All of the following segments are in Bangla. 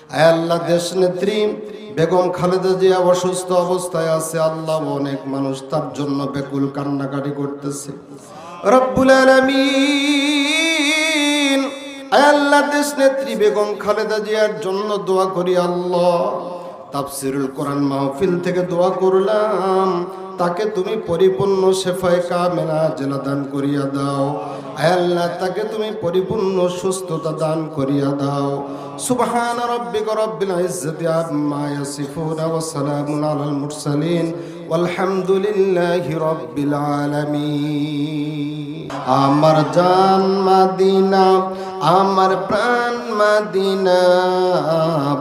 আয় আল্লাহ, দেশ নেত্রী বেগম খালেদা জিয়া অসুস্থ অবস্থায় আছে আল্লাহ, অনেক মানুষ তার জন্য বেকুল কান্নাকাটি করতেছে। রব্বুল আলামিন, আয় আল্লাহ, দেশ নেত্রী বেগম খালেদা জিয়ার জন্য দোয়া করি আল্লাহ। তাফসিরুল কোরআন মাহফিল থেকে দোয়া করলাম, তাকে তুমি পরিপূর্ণ শেফায়ে কামেলা আজেলা দান করিয়া দাও। আয় আল্লাহ, তাকে তুমি পরিপূর্ণ সুস্থতা দান করিয়া দাও। সুবহান রাব্বিকা রাব্বিল ইজ্জাতি আম্মা ইয়াসিফুন ওয়া সালামুন আলাল মুরসালিন ওয়ালহামদুলিল্লাহি রাব্বিল আলামিন। আমার জান মদিনা, আমার প্রাণ মদিনা,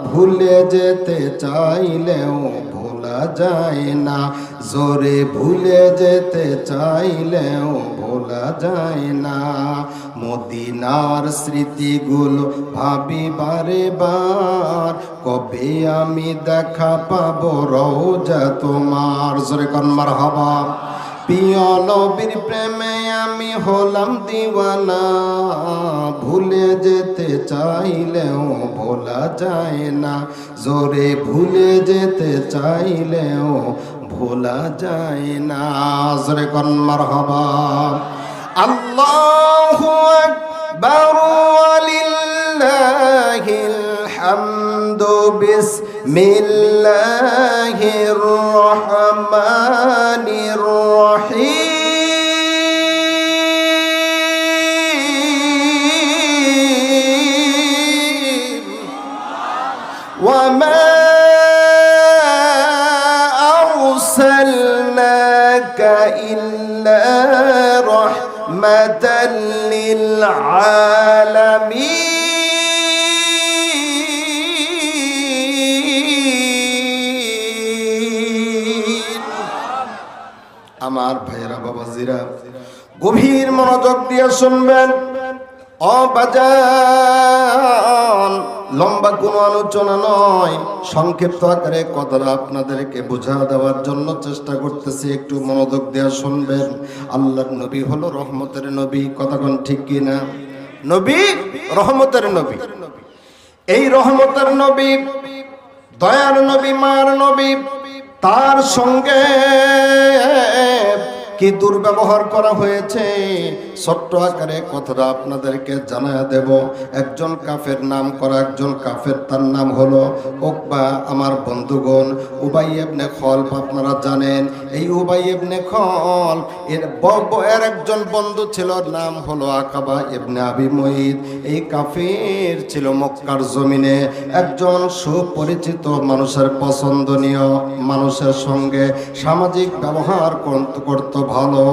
ভুলে যেতে চাইলেও ভোলা যায় না, জোরে ভুলে যেতে চাইলেও ভোলা যায় না। মদিনার স্মৃতিগুলো ভাবি বারে বার, কবে আমি দেখা পাবো রওজা তোমার। জোরে কোন মারহাবা। প্রিয় নবীর প্রেমে আমি হলাম দিওয়ানা, ভুলে যেতে চাইলেও ভোলা যায় না, জোরে ভুলে যেতে চাইলেও ভোলা যায় না। জোরে কোন মারহাবা। আল্লাহু আকবার ওয়ালিল্লাহিল হামদু, বিসমিল্লাহির রহমানির রহিম। ওয়া মা আরসালনাকা ইল্লা রাহমাতাল লিল আলামিন। আমার ভাইয়েরা, বাবাজিরা, গভীর মনোযোগ দিয়ে শুনবেন। ও বাজান, লম্বা কোনো আলোচনা নয়, সংক্ষিপ্ত আকারে কথাটা আপনাদেরকে বোঝা দেওয়ার জন্য চেষ্টা করতেছি, একটু মনোযোগ দিয়ে শুনবেন। আল্লাহর নবী হলো রহমতের নবী, কথাক্ষণ ঠিক কিনা? নবী রহমতের নবী। এই রহমতের নবী, দয়ার নবী, মার নবী, তার সঙ্গে কি দুর্ব্যবহার করা হয়েছে ছোট্ট আকারে কথাটা আপনাদেরকে জানায়া দেব। একজন কাফের, নাম করা একজন কাফের, তার নাম হলো উকবা। আমার বন্ধুগণ, উবাই ইবনে খলফ আপনারা জানেন। এই উবাই ইবনে খলফ এর একজন বন্ধু ছিল, নাম হলো আকাবা ইবনে আবি মুঈত। এই কাফের ছিল মক্কার জমিনে একজন সুপরিচিত মানুষের, পছন্দনীয় মানুষের সঙ্গে সামাজিক ব্যবহার করত ভালো।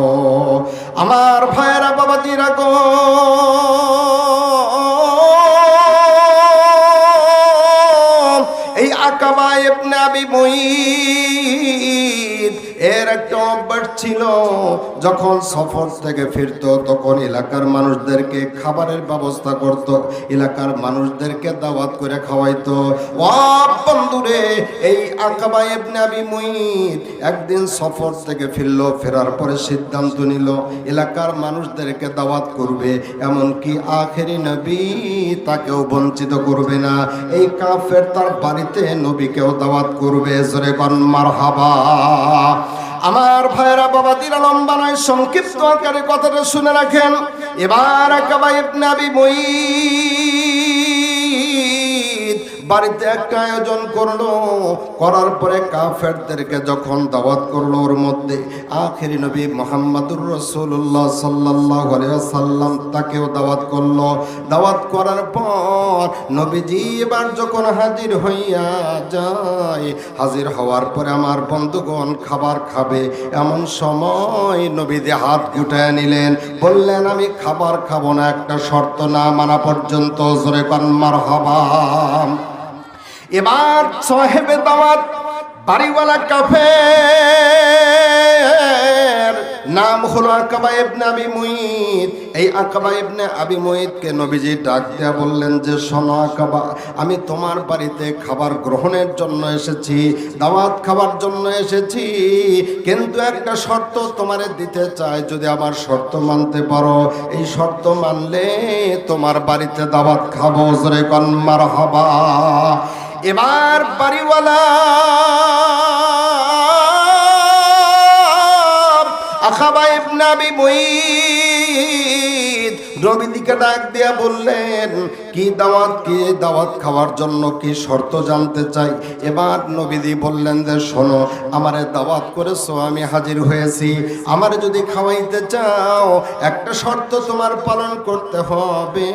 আমার ভাইয়েরা, বাবাজিরা গো, এই আকাবা ইবনে আবি মুঈত এর একটা অভ্যাস ছিল, যখন সফর থেকে ফিরতো তখন এলাকার মানুষদেরকে খাবারের ব্যবস্থা করত, এলাকার মানুষদেরকে দাওয়াত করে খাওয়াইতো। ও বন্ধুরে, এই আকাবা ইবনে আবি মুঈত একদিন সফর থেকে ফিরলো, ফেরার পরে সিদ্ধান্ত নিল এলাকার মানুষদেরকে দাওয়াত করবে, এমনকি আখেরি নবী তাকেও বঞ্চিত করবে না। এই কাফের তার বাড়িতে নবীকেও দাওয়াত করবে। জোরে কোন মারহাবা। আমার ভাইরা, বাবাদিরা, লম্বা নয়, সংক্ষিপ্ত আকারে কথাটা শুনে রাখেন। এবার আকাবা ইবনে আবি মুঈত বাড়িতে একটা আয়োজন করলো, করার পরে কাফেরদেরকে যখন দাওয়াত করলো, ওর মধ্যে আখেরি নবী মুহাম্মদুর রাসূলুল্লাহ সাল্লাল্লাহু আলাইহি ওয়াসাল্লাম তাকেও দাওয়াত করলো। দাওয়াত করার পর নবীজি এবার যখন হাজির হইয়া যায়, হাজির হওয়ার পরে আমার বন্ধুগণ খাবার খাবে, এমন সময় নবীজি হাত গুটায় নিলেন, বললেন আমি খাবার খাবো না, একটা শর্ত না মানা পর্যন্ত। জোরে কোন মারহাবা। এবার সাহেবে দাওয়াত বাড়িওয়ালা কাফের, নাম হলো আকাবা ইবনে আবি মুঈত। এই আকাবা ইবনে আবি মুঈতকে নবীজি ডাক দেয়া বললেন যে, শোনো আকাবা, আমি তোমার বাড়িতে খাবার গ্রহণের জন্য এসেছি, দাওয়াত খাবার জন্য এসেছি, কিন্তু একটা শর্ত তোমারে দিতে চাই, যদি আমার শর্ত মানতে পারো, এই শর্ত মানলে তোমার বাড়িতে দাওয়াত খাবো। জোরে কোন মারহাবা। এবার বাড়িওয়ালা আখাবা ইবনে আবি মুঈত নবীকে ডাক দিয়া বললেন, কি দাওয়াত খাওয়ার জন্য কি শর্ত জানতে চাই। এবার নবীজি বললেন যে শোনো, আমারে দাওয়াত করেছো, আমি হাজির হয়েছি। আমারে যদি খাওয়াইতে চাও একটা শর্ত তোমার পালন করতে হবে,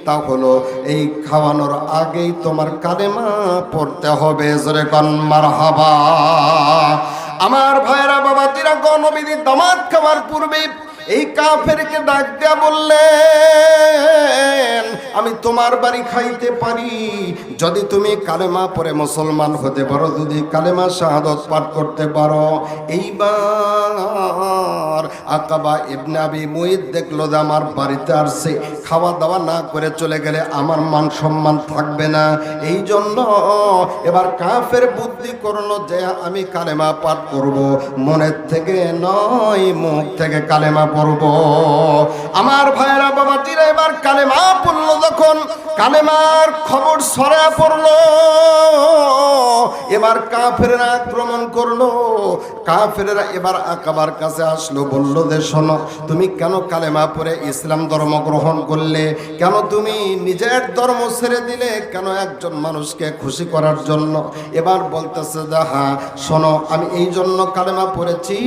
তা হলো এই খাওয়ানোর আগেই তোমার কালেমা পড়তে হবে। জোরে কোন মারহাবা। আমার ভাইরা বাবাজিরা, নবীজি দাওয়াত খাওয়ার পূর্বে এই কাফেরকে ডাক দিয়া বললেন, আমি তোমার বাড়ি খাইতে পারি যদি তুমি কালেমা পড়ে মুসলমান হতে পারো, যদি কালেমা শাহাদাত পাঠ করতে পারো। এইবার আকাবা ইবনে আবি মুঈত দেখলো যে আমার বাড়িতে আসছে, খাওয়া দাওয়া না করে চলে গেলে আমার মান সম্মান থাকবে না। এই জন্য এবার কাফের বুদ্ধি করলো যে আমি কালেমা পাঠ করব, মনের থেকে নয় মুখ থেকে কালেমা পড়ব। আমার ভাইরা বাবাজিরা, এবার কালেমা পড়লো। যখন কালেমার খবর ছড়ায় পড়লো, এবার কাফেররা আক্রমণ করলো। কাফেররা এবার আকাবার কাছে আসলো, বলল যে শোনো, তুমি কেন কালেমা পড়ে ইসলাম ধর্ম গ্রহণ করলে? কেন তুমি নিজের ধর্ম ছেড়ে দিলে? কেন একজন মানুষকে খুশি করার জন্য? এবার বলতেছে যে হ্যাঁ শোনো, আমি এই জন্য কালেমা পড়েছি,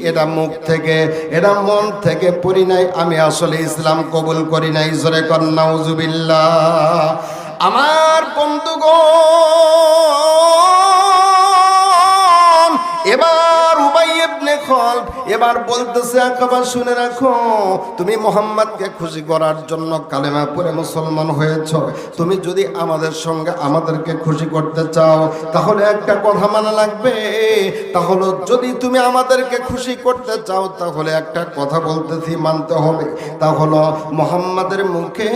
এটা মুখ থেকে, এটা মন থেকে পড়ি নাই, আমি আসলে ইসলাম কবুল করি নাই। জোরে কর নাউজুবিল্লাহ। আমার বন্ধুগণ, এবার উবাই ইবনে খালব এবার বলতেছে, আকাবা শুনে রাখো, তুমি মুহাম্মদকে খুশি করার জন্য কালেমা পড়ে মুসলমান হয়েছো। তুমি যদি আমাদের সঙ্গে আমাদেরকে খুশি করতে চাও তাহলে একটা কথা মানা লাগবে। তাহলে যদি তুমি আমাদেরকে খুশি করতে চাও তাহলে একটা কথা বলতেছি, মানতে হবে। তাহলে মুহাম্মাদের মুখে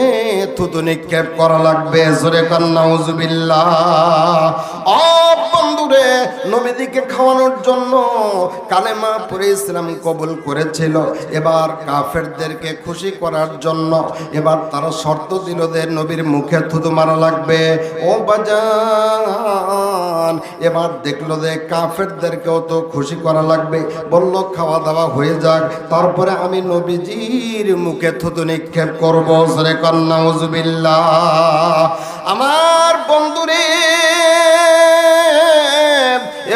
থুতু নিক্ষেপ করা লাগবে। জোরে কান নাউজুবিল্লাহ। ও বন্ধুরে, নবীকে খাওয়ানোর জন্য কালেমা পড়ে ইসলাম কবুল করেছিল। এবার কাফেরদেরকে খুশি করার জন্য এবার তারা শর্ত দিল যে নবীর মুখে থুতু মারা লাগবে। ও বাজান, এবার দেখলো যে কাফেরদেরকেও তো খুশি করা লাগবে। বলল খাওয়া দাওয়া হয়ে যাক, তারপরে আমি নবীজির মুখে থুতু নিক্ষেপ করবো। জোরে কান নাউজুবিল্লাহ। আমার বন্ধুরে,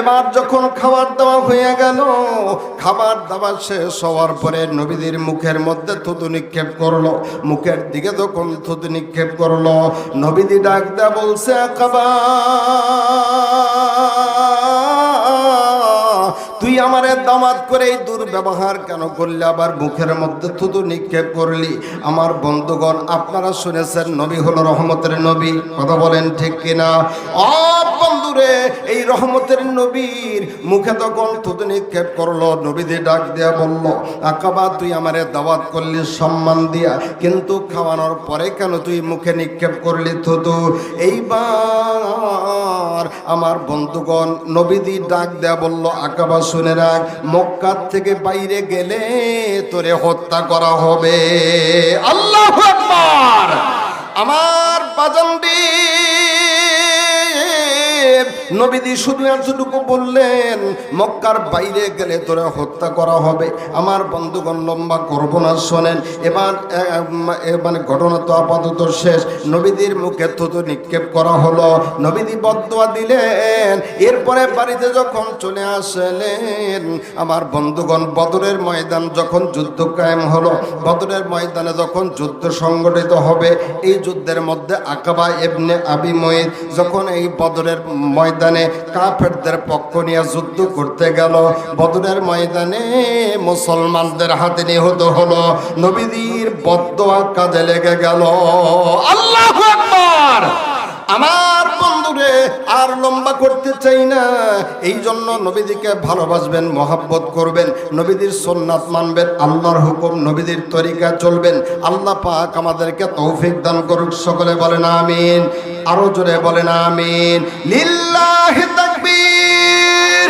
এবার যখন খাবার দাওয়া হয়ে গেল, খাবার দাওয়া শেষ হওয়ার পরে নবীদের মুখের মধ্যে থুতু নিক্ষেপ করলো। মুখের দিকে যখন থুতু নিক্ষেপ করলো, নবীদি ডাক দেয়া বলছে, আকাবা, তুই আমারে দাওয়াত করে এই দুর্ব্যবহার কেন করলি? আবার মুখের মধ্যে থুতু নিক্ষেপ করলি। আমার বন্ধুগণ, আপনারা শুনেছেন নবী হলো রহমতের নবী, কথা বলেন ঠিক কিনা? ও বন্ধুরে, এই রহমতের নবীর মুখে তখন থুতু নিক্ষেপ করলো। নবীদের ডাক দেয়া বলল, আকাবা, তুই আমারে দাওয়াত করলি সম্মান দিয়া, কিন্তু খাওয়ানোর পরে কেন তুই মুখে নিক্ষেপ করলি থুতু? এইবার আমার বন্ধুগণ, নবীদি ডাক দেয়া বলল, আকাবা শুনে রাখ, মক্কা থেকে বাইরে গেলে তোরে হত্যা করা হবে। আল্লাহু আকবার। আমার বাজানদি, নবীজি শুধু এতটুকু বললেন, মক্কার বাইরে গেলে তোরা হত্যা করা হবে। আমার বন্ধুগণ, লম্বা করব না, শোনেন। এবার মানে ঘটনা তো আপাতত শেষ। নবীজির মুখে থুতু নিক্ষেপ করা হলো, নবীজি বদদোয়া দিলেন। এরপরে বাড়িতে যখন চলে আসলেন, আমার বন্ধুগণ, বদরের ময়দান যখন যুদ্ধ কায়েম হলো, বদরের ময়দানে যখন যুদ্ধ সংগঠিত হবে, এই যুদ্ধের মধ্যে আকাবা ইবনে আবি মুঈত যখন এই বদরের ময়দানে কাফেরদের পক্ষ নিয়ে যুদ্ধ করতে গেল, বদরের ময়দানে মুসলমানদের হাতে নিহত হলো। নবীজির বদদোয়া কাজে লেগে গেল। আল্লাহু আকবার। আমার বন্ধুরে, আর লম্বা করতে চাই না। এই জন্য নবীজিকে ভালোবাসবেন, মহব্বত করবেন, নবীজির সুন্নাত মানবেন, আল্লাহর হুকুম নবীজির তরিকা চলবেন। আল্লাহ পাক আমাদেরকে তৌফিক দান করুক। সকলে বলেন আমিন। আরো জোরে বলেন আমিন। লিল্লাহি তাকবীর।